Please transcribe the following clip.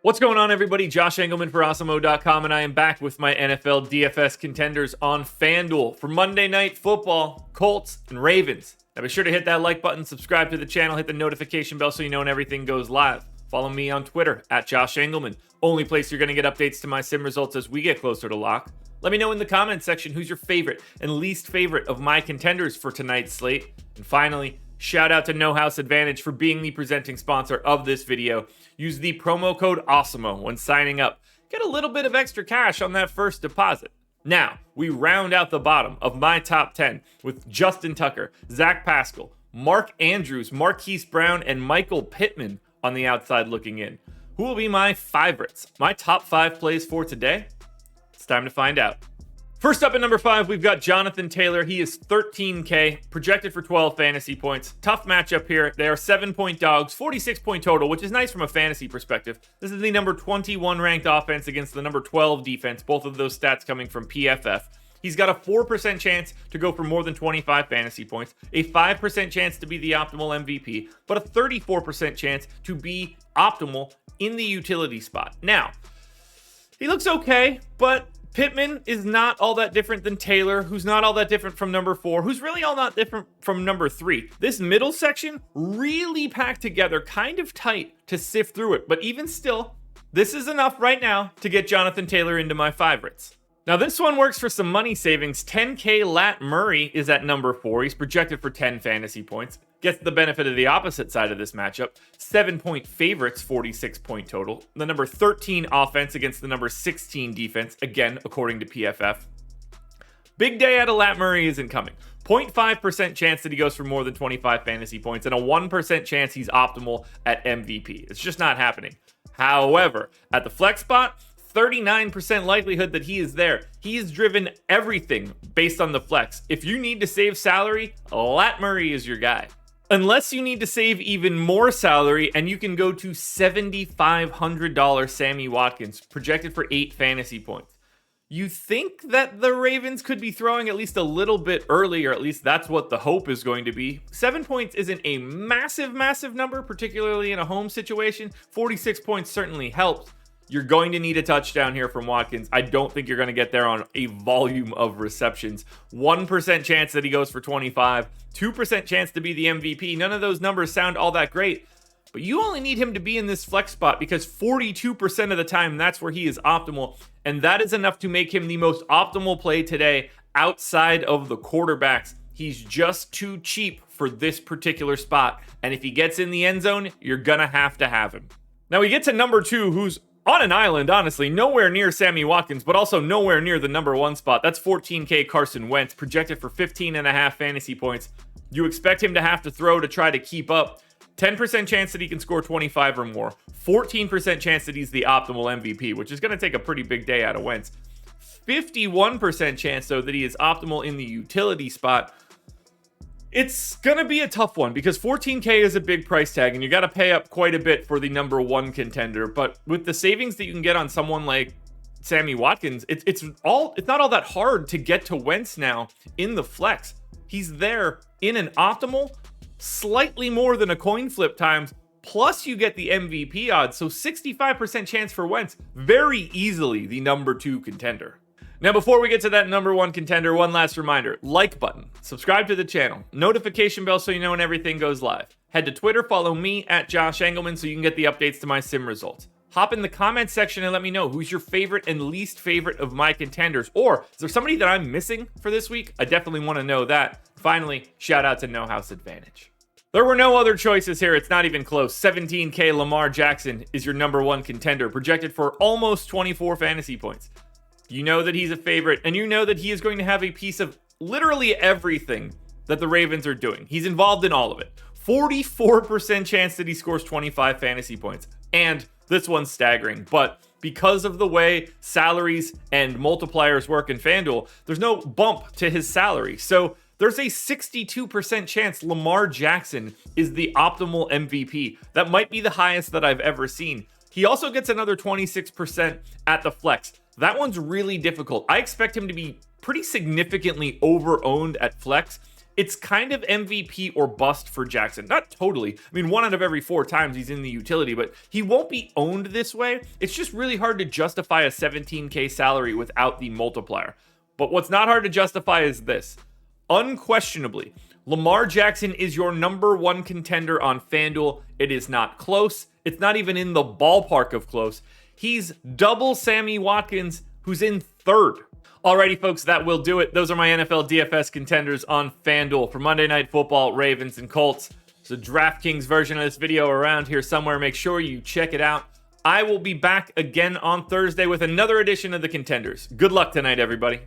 What's going on, everybody? Josh Engleman for Awesemo.com, and I am back with my NFL DFS contenders on FanDuel for Monday Night Football, Colts and Ravens. Now be sure to hit that like button, subscribe to the channel, hit the notification bell so you know when everything goes live. Follow me on Twitter at Josh Engleman. Only place you're going to get updates to my sim results as we get closer to lock. Let me know in the comments section who's your favorite and least favorite of my contenders for tonight's slate. And finally, shout out to No House Advantage for being the presenting sponsor of this video. Use the promo code Awesemo when signing up. Get a little bit of extra cash on that first deposit. Now, we round out the bottom of my top 10 with Justin Tucker, Zach Pascal, Mark Andrews, Marquise Brown, and Michael Pittman on the outside looking in. Who will be my favorites? My top 5 plays for today? It's time to find out. First up at number 5, we've got Jonathan Taylor. He is $13K, projected for 12 fantasy points. Tough matchup here. They are 7-point dogs, 46-point total, which is nice from a fantasy perspective. This is the number 21 ranked offense against the number 12 defense, both of those stats coming from PFF. He's got a 4% chance to go for more than 25 fantasy points, a 5% chance to be the optimal MVP, but a 34% chance to be optimal in the utility spot. Now, he looks okay, but Pittman is not all that different than Taylor, who's not all that different from number 4, who's really all not different from number 3. This middle section really packed together, kind of tight to sift through it. But even still, this is enough right now to get Jonathan Taylor into my favorites. Now this one works for some money savings. 10K Lat Murray is at number 4. He's projected for 10 fantasy points. Gets the benefit of the opposite side of this matchup. 7-point favorites, 46-point total. The number 13 offense against the number 16 defense, again, according to PFF. Big day out of Lat Murray isn't coming. 0.5% chance that he goes for more than 25 fantasy points, and a 1% chance he's optimal at MVP. It's just not happening. However, at the flex spot, 39% likelihood that he is there. He has driven everything based on the flex. If you need to save salary, Lat Murray is your guy. Unless you need to save even more salary, and you can go to $7,500 Sammy Watkins, projected for 8 fantasy points. You think that the Ravens could be throwing at least a little bit early, or at least that's what the hope is going to be. 7 points isn't a massive number, particularly in a home situation. 46 points certainly helps. You're going to need a touchdown here from Watkins. I don't think you're going to get there on a volume of receptions. 1% chance that he goes for 25. 2% chance to be the MVP. None of those numbers sound all that great. But you only need him to be in this flex spot because 42% of the time, that's where he is optimal. And that is enough to make him the most optimal play today outside of the quarterbacks. He's just too cheap for this particular spot. And if he gets in the end zone, you're going to have him. Now we get to number 2, who's on an island, honestly, nowhere near Sammy Watkins, but also nowhere near the number 1 spot. That's 14K Carson Wentz, projected for 15.5 fantasy points. You expect him to have to throw to try to keep up. 10% chance that he can score 25 or more. 14% chance that he's the optimal MVP, which is going to take a pretty big day out of Wentz. 51% chance, though, that he is optimal in the utility spot. It's going to be a tough one because 14K is a big price tag and you got to pay up quite a bit for the number 1 contender. But with the savings that you can get on someone like Sammy Watkins, it's not all that hard to get to Wentz now in the flex. He's there in an optimal, slightly more than a coin flip times, plus you get the MVP odds. So 65% chance for Wentz, very easily the number 2 contender. Now, before we get to that number 1 contender, one last reminder. Like button, subscribe to the channel, notification bell so you know when everything goes live. Head to Twitter, follow me at Josh Engleman so you can get the updates to my sim results. Hop in the comments section and let me know who's your favorite and least favorite of my contenders. Or is there somebody that I'm missing for this week? I definitely want to know that. Finally, shout out to No House Advantage. There were no other choices here. It's not even close. 17K Lamar Jackson is your number 1 contender, projected for almost 24 fantasy points. You know that he's a favorite, and you know that he is going to have a piece of literally everything that the Ravens are doing. He's involved in all of it. 44% chance that he scores 25 fantasy points. And this one's staggering, but because of the way salaries and multipliers work in FanDuel, there's no bump to his salary. So there's a 62% chance Lamar Jackson is the optimal MVP. That might be the highest that I've ever seen. He also gets another 26% at the flex. That one's really difficult. I expect him to be pretty significantly over-owned at flex. it's kind of MVP or bust for Jackson. Not totally. I mean, 1 out of every 4 times he's in the utility, but he won't be owned this way. It's just really hard to justify a $17K salary without the multiplier. But what's not hard to justify is this. Unquestionably, Lamar Jackson is your number 1 contender on FanDuel. It is not close. It's not even in the ballpark of close. He's double Sammy Watkins, who's in 3rd. Alrighty, folks, that will do it. Those are my NFL DFS contenders on FanDuel for Monday Night Football, Ravens and Colts. There's a DraftKings version of this video around here somewhere. Make sure you check it out. I will be back again on Thursday with another edition of the Contenders. Good luck tonight, everybody.